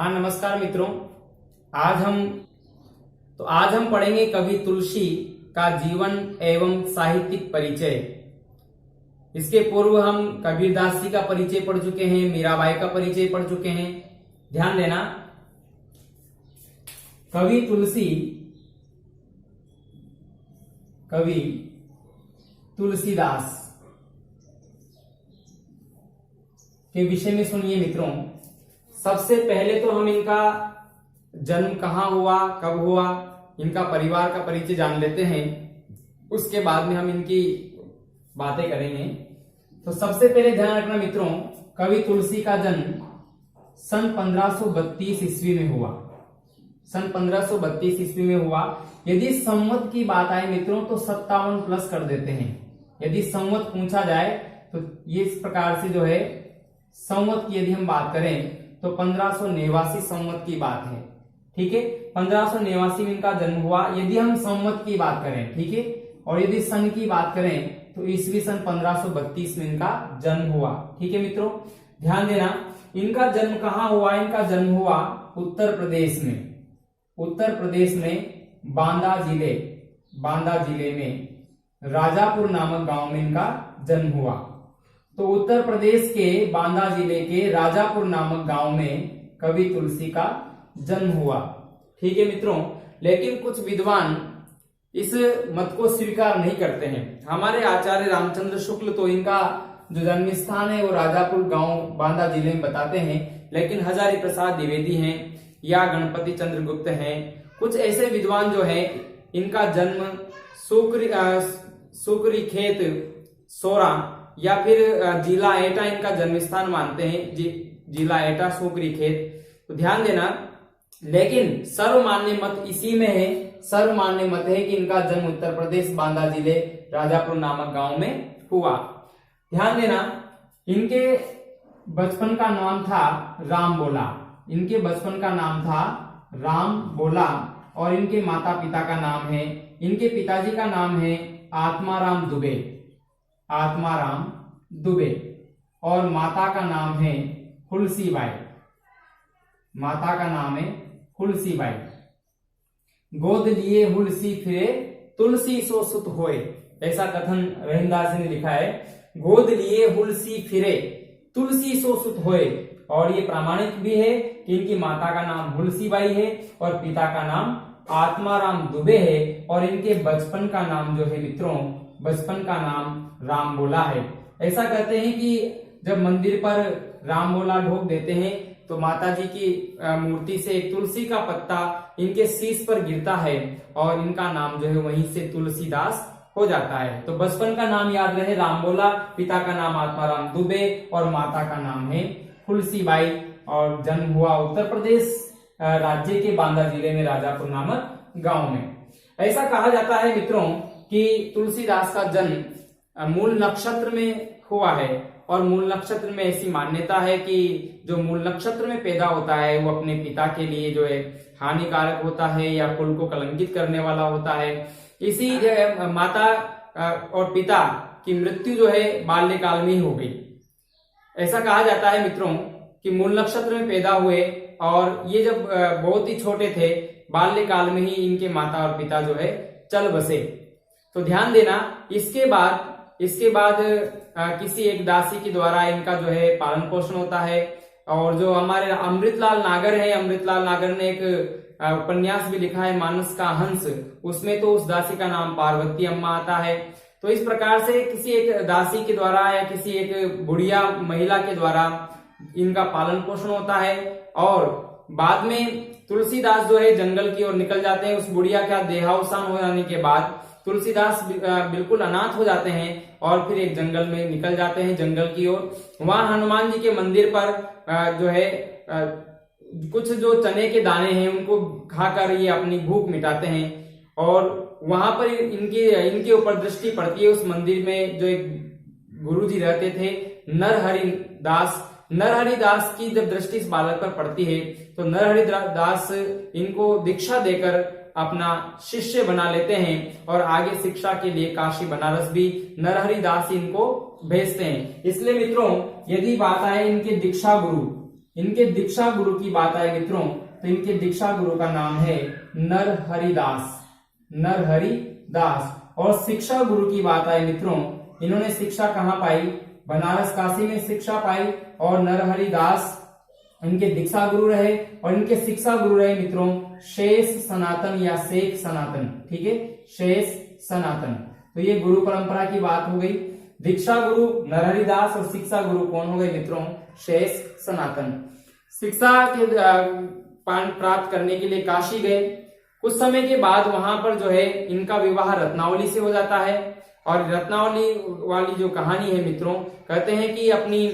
हाँ नमस्कार मित्रों। आज हम पढ़ेंगे कवि तुलसी का जीवन एवं साहित्यिक परिचय। इसके पूर्व हम कबीरदास जी का परिचय पढ़ चुके हैं, मीराबाई का परिचय पढ़ चुके हैं। ध्यान देना, कवि तुलसीदास के विषय में सुनिए मित्रों। सबसे पहले तो हम इनका जन्म कहाँ हुआ, कब हुआ, इनका परिवार का परिचय जान लेते हैं। उसके बाद में हम इनकी बातें करेंगे। तो सबसे पहले ध्यान रखना मित्रों, कवि तुलसी का जन्म सन 1532 ईस्वी में हुआ। सन 1532 ईस्वी में हुआ। यदि संवत की बात आए मित्रों तो 57 प्लस कर देते हैं। यदि संवत पूछा जाए तो ये इस प्रकार से जो है, संवत की यदि हम बात करें तो 1589 संवत की बात है। ठीक है, 1589 में इनका जन्म हुआ यदि हम संवत की बात करें। ठीक है, और यदि सन की बात करें तो ईस्वी सन 1532 में इनका जन्म हुआ। ठीक है मित्रों, ध्यान देना, इनका जन्म कहाँ हुआ? इनका जन्म हुआ उत्तर प्रदेश में। उत्तर प्रदेश में बांदा जिले में राजापुर नामक गांव में इनका जन्म हुआ। तो उत्तर प्रदेश के बांदा जिले के राजापुर नामक गांव में कवि तुलसी का जन्म हुआ। ठीक है मित्रों, लेकिन कुछ विद्वान इस मत को स्वीकार नहीं करते हैं। हमारे आचार्य रामचंद्र शुक्ल तो इनका जो जन्म स्थान है वो राजापुर गांव बांदा जिले में बताते हैं, लेकिन हजारी प्रसाद द्विवेदी हैं या गणपति चंद्रगुप्त हैं, कुछ ऐसे विद्वान जो है इनका जन्म सुकरी खेत सोरा या फिर जिला एटा इनका जन्म स्थान मानते हैं। जिला एटा सुकरी खेत। तो ध्यान देना, लेकिन सर्वमान्य मत इसी में है। सर्वमान्य मत है कि इनका जन्म उत्तर प्रदेश बांदा जिले राजापुर नामक गांव में हुआ। ध्यान देना, इनके बचपन का नाम था राम बोला। इनके बचपन का नाम था राम बोला और इनके माता पिता का नाम है, इनके पिताजी का नाम है आत्माराम दुबे और माता का नाम है हुलसीबाई। गोद लिए हुलसी फिरे तुलसी सो सुत होए, ऐसा कथन रहीमदास जी ने लिखा है। गोद लिए हुलसी फिरे तुलसी सो सुत होए, और ये प्रामाणिक भी है कि इनकी माता का नाम हुलसीबाई है और पिता का नाम आत्माराम दुबे है, और इनके बचपन का नाम जो है मित्रों, बचपन का नाम राम बोला है। ऐसा कहते हैं कि जब मंदिर पर राम बोला ढोक देते हैं तो माता जी की मूर्ति से एक तुलसी का पत्ता इनके शीश पर गिरता है और इनका नाम जो है वहीं से तुलसीदास हो जाता है। तो बचपन का नाम याद रहे राम बोला, पिता का नाम आत्माराम दुबे और माता का नाम है हुलसीबाई, और जन्म हुआ उत्तर प्रदेश राज्य के बांदा जिले में राजापुर नामक गांव में। ऐसा कहा जाता है मित्रों कि तुलसीदास का जन्म मूल नक्षत्र में हुआ है, और मूल नक्षत्र में ऐसी मान्यता है कि जो मूल नक्षत्र में पैदा होता है वो अपने पिता के लिए जो है हानिकारक होता है या कुल को कलंकित करने वाला होता है। इसी माता और पिता की मृत्यु जो है बाल्यकाल में ही हो गई। ऐसा कहा जाता है मित्रों कि मूल नक्षत्र में पैदा हुए और ये जब बहुत ही छोटे थे, बाल्यकाल में ही इनके माता और पिता जो है चल बसे। तो ध्यान देना, इसके बाद किसी एक दासी के द्वारा इनका जो है पालन पोषण होता है। और जो हमारे अमृतलाल नागर है, अमृतलाल नागर ने एक उपन्यास भी लिखा है मानस का हंस, उसमें तो उस दासी का नाम पार्वती अम्मा आता है। तो इस प्रकार से किसी एक दासी के द्वारा या किसी एक बुढ़िया महिला के द्वारा इनका पालन पोषण होता है, और बाद में तुलसीदास जो है जंगल की ओर निकल जाते हैं। उस बुढ़िया का देहावसान हो जाने के बाद तुलसीदास बिल्कुल अनाथ हो जाते हैं और फिर एक जंगल में निकल जाते हैं, जंगल की ओर। वहां हनुमान जी के मंदिर पर जो है कुछ जो चने के दाने हैं उनको खाकर ये अपनी भूख मिटाते हैं, और वहां पर इनके ऊपर दृष्टि पड़ती है। उस मंदिर में जो एक गुरुजी रहते थे नरहरि दास की जब दृष्टि इस बालक पर पड़ती है तो नरहरि दास इनको दीक्षा देकर अपना शिष्य बना लेते हैं, और आगे शिक्षा के लिए काशी बनारस भी नरहरि दास इनको भेजते हैं। इसलिए मित्रों, यदि बात आए इनके दीक्षा गुरु इनके दीक्षा गुरु की बात आए मित्रों तो इनके दीक्षा गुरु का नाम है नरहरिदास, नरहरिदास। और शिक्षा गुरु की बात आए मित्रों, इन्होंने शिक्षा कहाँ पाई, बनारस काशी में शिक्षा पाई और नरहरिदास इनके दीक्षा गुरु रहे और इनके शिक्षा गुरु रहे मित्रों शेष सनातन या शेख सनातन, ठीक है, शेष सनातन। तो ये गुरु परंपरा की बात हो गई। दीक्षा गुरु नरहरिदास और शिक्षा गुरु कौन हो गए मित्रों, शेष सनातन। शिक्षा के प्राप्त करने के लिए काशी गए। कुछ समय के बाद वहां पर जो है इनका विवाह रत्नावली से हो जाता है। और रत्नावली वाली जो कहानी है मित्रों, कहते हैं कि अपनी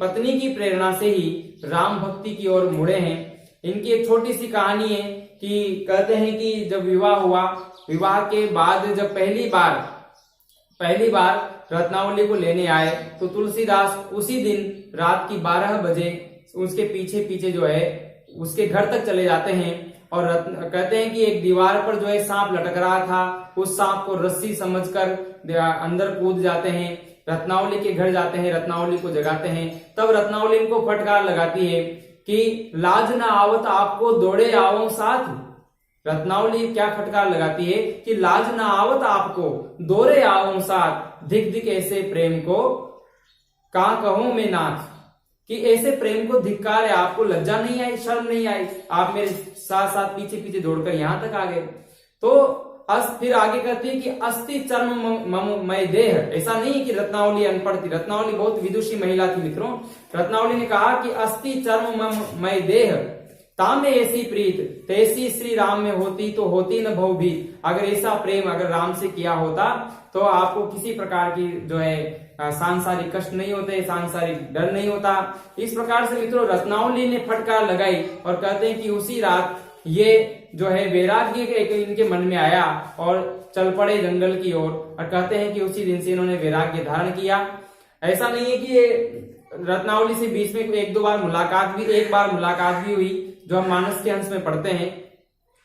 पत्नी की प्रेरणा से ही राम भक्ति की ओर मुड़े हैं। इनकी एक छोटी सी कहानी है कि कहते हैं कि जब विवाह हुआ, विवाह के बाद जब पहली बार रत्नावली को लेने आए तो तुलसीदास उसी दिन रात की 12 बजे उसके पीछे जो है उसके घर तक चले जाते हैं और कहते हैं कि एक दीवार पर जो है सांप लटक रहा था, उस सांप को रस्सी समझकर अंदर कूद जाते हैं, रत्नावली के घर जाते हैं, रत्नावली को जगाते हैं। तब रत्नावली इनको फटकार लगाती है कि लाज ना आवत आपको दौड़े आओ साथ। रत्नावली क्या फटकार लगाती है कि लाज ना आवत आपको दौड़े आओ साथ, धिक धिक ऐसे प्रेम को कहां कहूं मैं नाथ, कि ऐसे प्रेम को धिक्कार है, आपको लज्जा नहीं आई, शर्म नहीं आई, आप मेरे साथ साथ पीछे दौड़कर यहां तक आ गए। तो फिर आगे कहती है कि अस्थि चर्म मय देह। ऐसा नहीं कि रत्नावली अनपढ़ थी, रत्नावली बहुत विदुषी महिला थी मित्रों। रत्नावली ने कहा कि अस्थि चर्म मय देह तामे ऐसी प्रीत तैसी श्री राम में होती तो होती न भवभीत। अगर ऐसा प्रेम अगर राम से किया होता तो आपको किसी प्रकार की जो है सांसारिक कष्ट नहीं होते, सांसारिक डर नहीं होता। इस प्रकार से मित्रों रत्नावली ने फटकार लगाई और कहते हैं कि उसी रात ये जो है वैराग्य इनके मन में आया और चल पड़े जंगल की ओर। और कहते हैं कि उसी दिन से इन्होंने वैराग्य धारण किया। ऐसा नहीं है कि ये रत्नावली से बीच में एक बार मुलाकात भी हुई, जो हम मानस के अंश में पढ़ते हैं।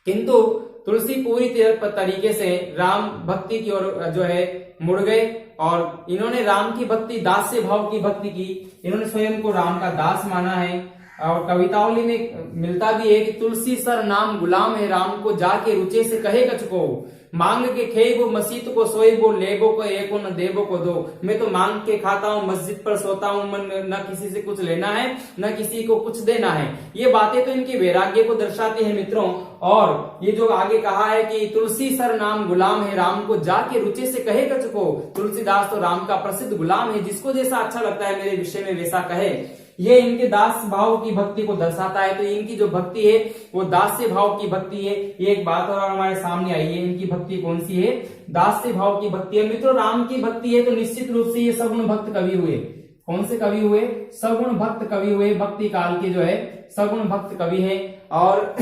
किंतु तुलसी पूरी तरीके से राम भक्ति की ओर जो है मुड़ गए और इन्होंने राम की भक्ति, दास्य भाव की भक्ति की। इन्होंने स्वयं को राम का दास माना है। और कवितावली में मिलता भी है कि तुलसी सर नाम गुलाम है राम को, जाके रुचे से कहे कछ को, मांग के खेबो मसीत को सोएबो, लेबो को एको न देबो को दो। मैं तो मांग के खाता हूँ, मस्जिद पर सोता हूँ, न किसी से कुछ लेना है न किसी को कुछ देना है। ये बातें तो इनके वैराग्य को दर्शाती है मित्रों। और ये जो आगे कहा है कि तुलसी सर नाम गुलाम है राम को, जाके रुचे से कहे कछ को। तुलसीदास तो राम का प्रसिद्ध गुलाम है, जिसको जैसा अच्छा लगता है मेरे विषय में वैसा कहे। ये इनके दास भाव की भक्ति को दर्शाता है। तो इनकी जो भक्ति है वो दास्य भाव की भक्ति है। ये एक बात और हमारे सामने आई है, इनकी भक्ति कौन सी है, दास्य भाव की भक्ति है। मित्रों राम की भक्ति है तो निश्चित रूप से ये सगुण भक्त कवि हुए। कौन से कवि हुए, सगुण भक्त कवि हुए। भक्ति काल के जो है सगुण भक्त कवि है और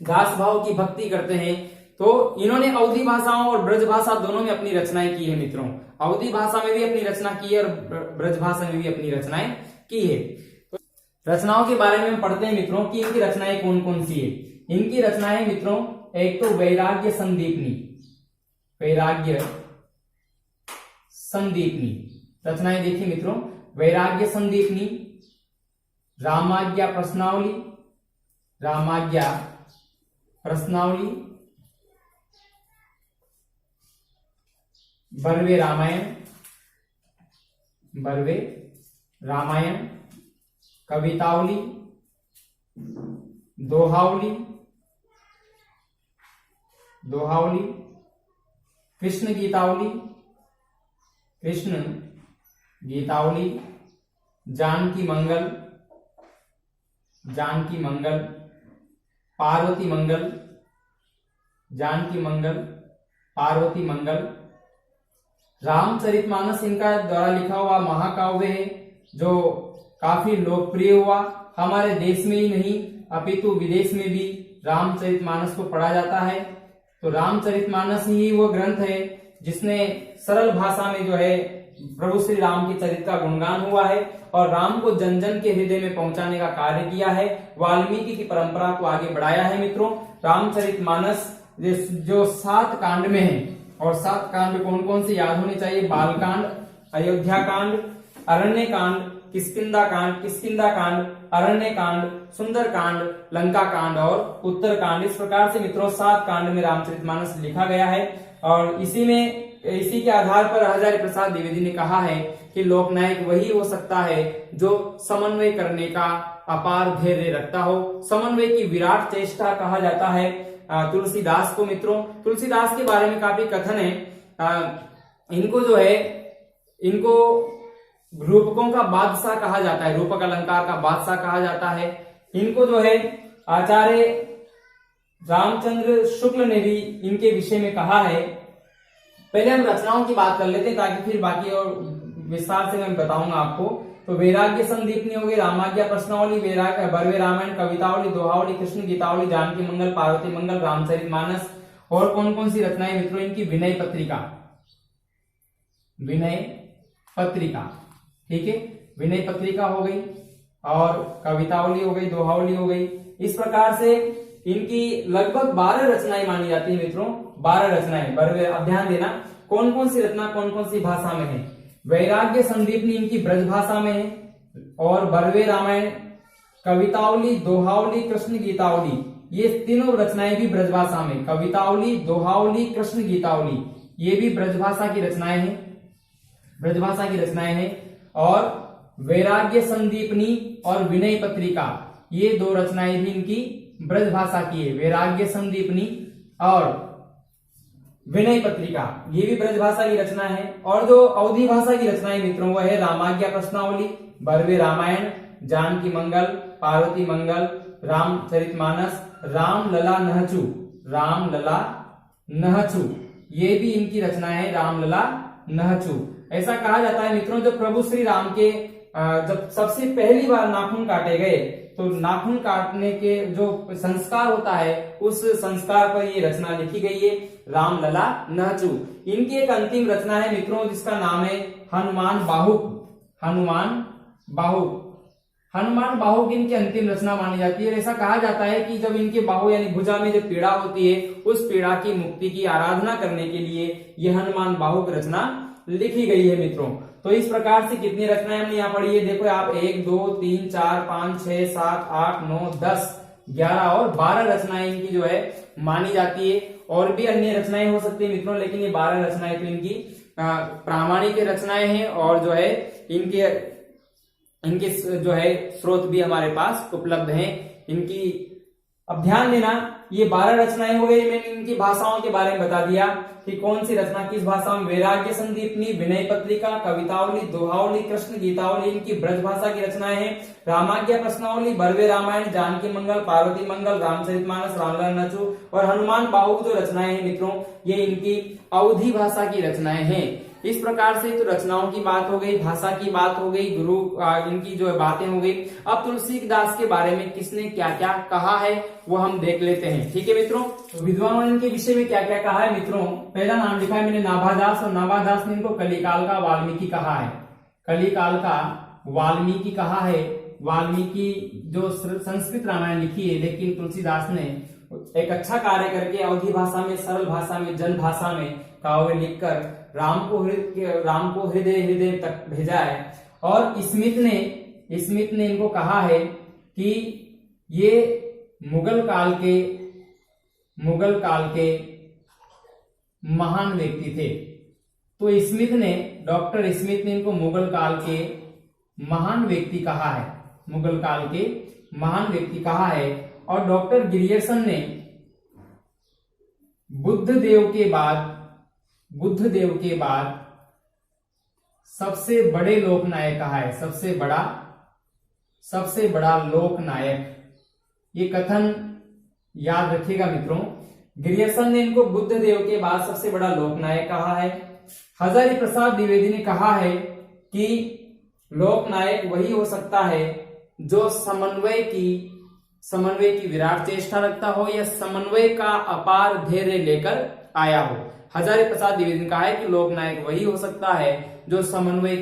दास भाव की भक्ति करते हैं। तो इन्होंने अवधी भाषाओं और ब्रज भाषा दोनों में अपनी रचनाएं की है मित्रों। अवधी भाषा में भी अपनी रचना की है और ब्रज भाषा में भी अपनी रचनाएं की है। तो रचनाओं के बारे में हम पढ़ते हैं मित्रों कि इनकी रचनाएं कौन कौन सी है। इनकी रचनाएं मित्रों, एक तो वैराग्य संदीपनी, वैराग्य संदीपनी रचनाएं देखिए मित्रों, वैराग्य संदीपनी, रामाज्ञा प्रश्नावली, रामाज्ञा प्रश्नावली, बर्वे रामायण, बर्वे रामायण, कवितावली, दोहावली, दोहावली, कृष्ण गीतावली, कृष्ण गीतावली, जानकी मंगल, जानकी मंगल, पार्वती मंगल, जानकी मंगल, पार्वती मंगल, रामचरितमानस इनका द्वारा लिखा हुआ महाकाव्य है जो काफी लोकप्रिय हुआ। हमारे देश में ही नहीं अपितु विदेश में भी रामचरितमानस को पढ़ा जाता है। तो रामचरितमानस ही वो ग्रंथ है जिसने सरल भाषा में जो है प्रभु श्री राम के चरित्र का गुणगान हुआ है और राम को जन जन के हृदय में पहुंचाने का कार्य किया है। वाल्मीकि की परंपरा को आगे बढ़ाया है मित्रों। रामचरितमानस जो 7 कांड में है और 7 कांड कौन कौन से याद होने चाहिए, बालकांड, अयोध्या कांड, अरण्य कांड, किष्किंधा कांड, अरण्य कांड, सुंदर कांड, लंका कांड और उत्तर कांड। इस प्रकार से मित्रों 7 कांड में रामचरितमानस लिखा गया है और इसी के आधार पर हजारी प्रसाद द्विवेदी ने कहा है कि लोकनायक वही हो सकता है जो समन्वय करने का अपार धैर्य रखता हो। समन्वय की विराट चेष्टा कहा जाता है तुलसीदास को। मित्रों तुलसीदास के बारे में काफी कथन है। इनको रूपकों का बादशाह कहा जाता है, रूपक अलंकार का बादशाह कहा जाता है। इनको जो है आचार्य रामचंद्र शुक्ल ने भी इनके विषय में कहा है। पहले हम रचनाओं की बात कर लेते हैं ताकि फिर बाकी और विस्तार से मैं बताऊंगा आपको। तो वैराग्य संदीपनी हो गई, रामाज्ञा प्रश्नावली, बरवे रामायण, कवितावली, दोहावली, कृष्ण गीतावली, जानकी मंगल, पार्वती मंगल, रामचरितमानस। और कौन कौन सी रचनाएं मित्रों इनकी? विनय पत्रिका, ठीक है, विनय पत्रिका हो गई और कवितावली हो गई, दोहावली हो गई। इस प्रकार से इनकी लगभग 12 रचनाएं मानी जाती है मित्रों, 12 रचनाएं। अब ध्यान देना कौन कौन सी रचना कौन कौन सी भाषा में है। वैराग्य संदीपनी इनकी ब्रज भाषा में है और बरवे रामायण, कवितावली, दोहावली, कृष्ण गीतावली, ये तीनों रचनाएं भी ब्रजभाषा में। कवितावली, दोहावली, कृष्ण गीतावली, ये भी ब्रजभाषा की रचनाएं हैं, और वैराग्य संदीपनी और विनय पत्रिका, ये 2 रचनाएं भी इनकी ब्रजभाषा की है। वैराग्य संदीपनी और विनय पत्रिका ये भी ब्रजभाषा की रचना है। और जो अवधी भाषा की रचनाएं मित्रों वो है रामाज्ञा प्रश्नावली, बरवे रामायण, जानकी मंगल, पार्वती मंगल, रामचरितमानस, रामलला नहचू, ये भी इनकी रचना है, रामलला नहचू। ऐसा कहा जाता है मित्रों जब प्रभु श्री राम के जब सबसे पहली बार नाखून काटे गए तो नाखून काटने के जो संस्कार होता है उस संस्कार पर ये रचना लिखी गई है, रामलला नहचू। इनकी एक अंतिम रचना है मित्रों जिसका नाम है हनुमान बाहुक इनकी अंतिम रचना मानी जाती है। ऐसा कहा जाता है कि जब इनके बाहु यानी भुजा में जो पीड़ा होती है उस पीड़ा की मुक्ति की आराधना करने के लिए यह हनुमान बाहुक रचना लिखी गई है मित्रों। तो इस प्रकार से कितनी रचनाएं हमने यहाँ पढ़ी है देखो आप, 1 2 3 4 5 6 7 8 9 10 11 और 12 रचनाएं इनकी जो है मानी जाती है। और भी अन्य रचनाएं हो सकती है मित्रों, लेकिन ये 12 रचनाएं तो इनकी प्रामाणिक रचनाएं हैं और जो है इनके जो है स्रोत भी हमारे पास उपलब्ध हैं इनकी। अब ध्यान देना ये 12 रचनाएं हो गई, मैंने इनकी भाषाओं के बारे में बता दिया कि कौन सी रचना किस भाषा में। वैराग्य संदीपनी, विनय पत्रिका, कवितावली, दोहावली, कृष्ण गीतावली इनकी ब्रज भाषा की रचनाएं हैं। रामाज्ञा प्रश्नावली, बरवे रामायण, जानकी मंगल, पार्वती मंगल, रामचरितमानस, रामलला नहचू और हनुमान बाहुक जो रचनाएं हैं मित्रों ये इनकी अवधी भाषा की रचनाएं हैं। इस प्रकार से तो रचनाओं की बात हो गई, भाषा की बात हो गई, गुरु इनकी जो बातें हो गई। अब तुलसीदास के बारे में किसने क्या क्या कहा है वो हम देख लेते हैं, ठीक है मित्रों। तो विद्वानों ने इनके विषय में क्या क्या कहा है मित्रों। पहला नाम लिखा है मैंने नाभादास, और नाभादास ने इनको कलिकाल का वाल्मीकि कहा है, कलिकाल का वाल्मीकि कहा है। वाल्मीकि जो संस्कृत रामायण लिखी है, लेकिन तुलसीदास ने एक अच्छा कार्य करके अवधी भाषा में, सरल भाषा में, जन भाषा में काव्य लिखकर राम को हृदय तक भेजा है। और स्मिथ ने इनको कहा है कि ये मुगल काल के महान व्यक्ति थे। तो डॉक्टर स्मिथ ने इनको मुगल काल के महान व्यक्ति कहा है, मुगल काल के महान व्यक्ति कहा है। और डॉक्टर ग्रियर्सन ने बुद्ध देव के बाद सबसे बड़े लोकनायक कहा है, सबसे बड़ा लोकनायक। ये कथन याद रखिएगा मित्रों। ग्रियर्सन ने इनको बुद्ध देव के बाद सबसे बड़ा लोकनायक कहा है। हजारी प्रसाद द्विवेदी ने कहा है कि लोकनायक वही हो सकता है जो समन्वय की विराट चेष्टा रखता हो या समन्वय का अपार धैर्य लेकर आया हो। हजारी प्रसाद द्विवेदी ने कहा है कि लोकनायक वही हो सकता है जो समन्वय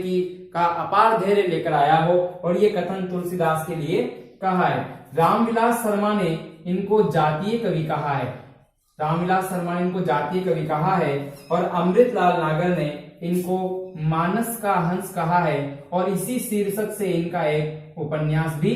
का अपार धैर्य लेकर आया हो, और ये कथन तुलसीदास के लिए कहा है। रामविलास शर्मा ने इनको जातीय कवि कहा है, और अमृतलाल नागर ने इनको मानस का हंस कहा है और इसी शीर्षक से इनका एक उपन्यास भी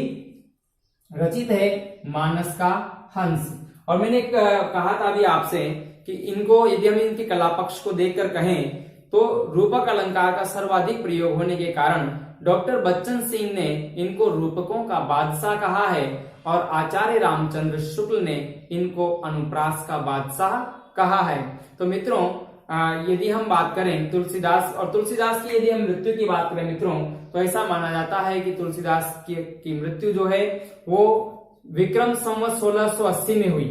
रचित है, मानस का हंस। और मैंने कहा था अभी आपसे कि इनको यदि हम इनके कला पक्ष को देखकर कहें तो रूपक अलंकार का सर्वाधिक प्रयोग होने के कारण डॉक्टर बच्चन सिंह ने इनको रूपकों का बादशाह कहा है और आचार्य रामचंद्र शुक्ल ने इनको अनुप्रास का बादशाह कहा है। तो मित्रों यदि हम बात करें तुलसीदास की यदि हम मृत्यु की बात करें मित्रों, तो ऐसा माना जाता है कि तुलसीदास की मृत्यु जो है वो विक्रम संवत 1680 में हुई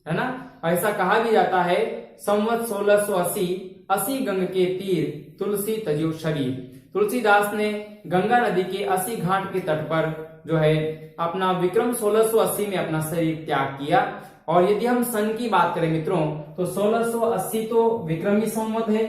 है ना। ऐसा कहा भी जाता है संवत 1680 80 गंग के तीर तुलसी तजु शरीर। तुलसीदास ने गंगा नदी के 80 घाट के तट पर जो है अपना विक्रम 1680 में अपना शरीर त्याग किया। और यदि हम सन की बात करें मित्रों तो 1680 तो विक्रमी संवत है,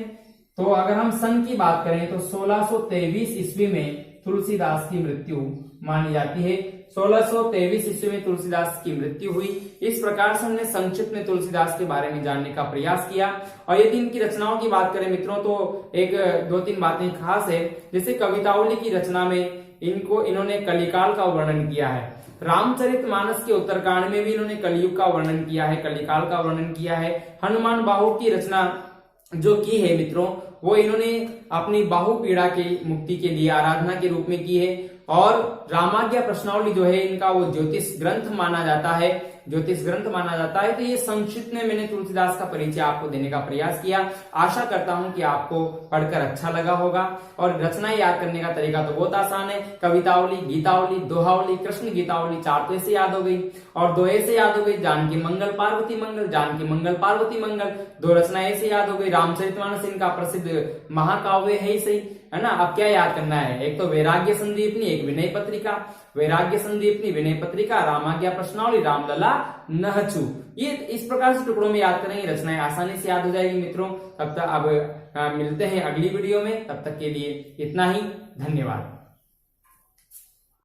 तो अगर हम सन की बात करें तो 1623 ईस्वी में तुलसीदास की मृत्यु मानी जाती है। 1623 ईस्वी में तुलसीदास की मृत्यु हुई। इस प्रकार से हमने संक्षिप्त में तुलसीदास के बारे में जानने का प्रयास किया। और यदि इनकी रचनाओं की बात करें मित्रों तो एक दो तीन बातें खास है। जैसे कवितावली की रचना में इन्होंने कलिकाल का वर्णन किया है। रामचरितमानस के उत्तरकांड में भी इन्होंने कलयुग का वर्णन किया है, कलिकाल का वर्णन किया है। हनुमान बाहु की रचना जो की है मित्रों वो इन्होंने अपनी बाहु पीड़ा की मुक्ति के लिए आराधना के रूप में की है। और रामाज्ञा प्रश्नावली जो है इनका वो ज्योतिष ग्रंथ माना जाता है, तो ये संक्षिप्त में मैंने तुलसीदास का परिचय आपको देने का प्रयास किया। आशा करता हूं कि आपको पढ़कर अच्छा लगा होगा। और रचना याद करने का तरीका तो बहुत आसान है। कवितावली, गीतावली, दोहावली, कृष्ण गीतावली 4 तो ऐसे याद हो गई और 2 ऐसे याद हो गई जानकी मंगल पार्वती मंगल, जानकी मंगल पार्वती मंगल। 2 रचना ऐसे याद हो गई। रामचरितमानस इनका प्रसिद्ध महाकाव्य है ही सही, है ना। अब क्या याद करना है, एक तो वैराग्य संदीपनी, एक विनय पत्रिका। वैराग्य संदीपनी, विनय पत्रिका, रामाज्ञा प्रश्नावली, रामलला, नहचू। ये इस प्रकार से टुकड़ों में याद करेंगे, रचनाएं आसानी से याद हो जाएगी मित्रों। तब तक अब मिलते हैं अगली वीडियो में, तब तक के लिए इतना ही। धन्यवाद।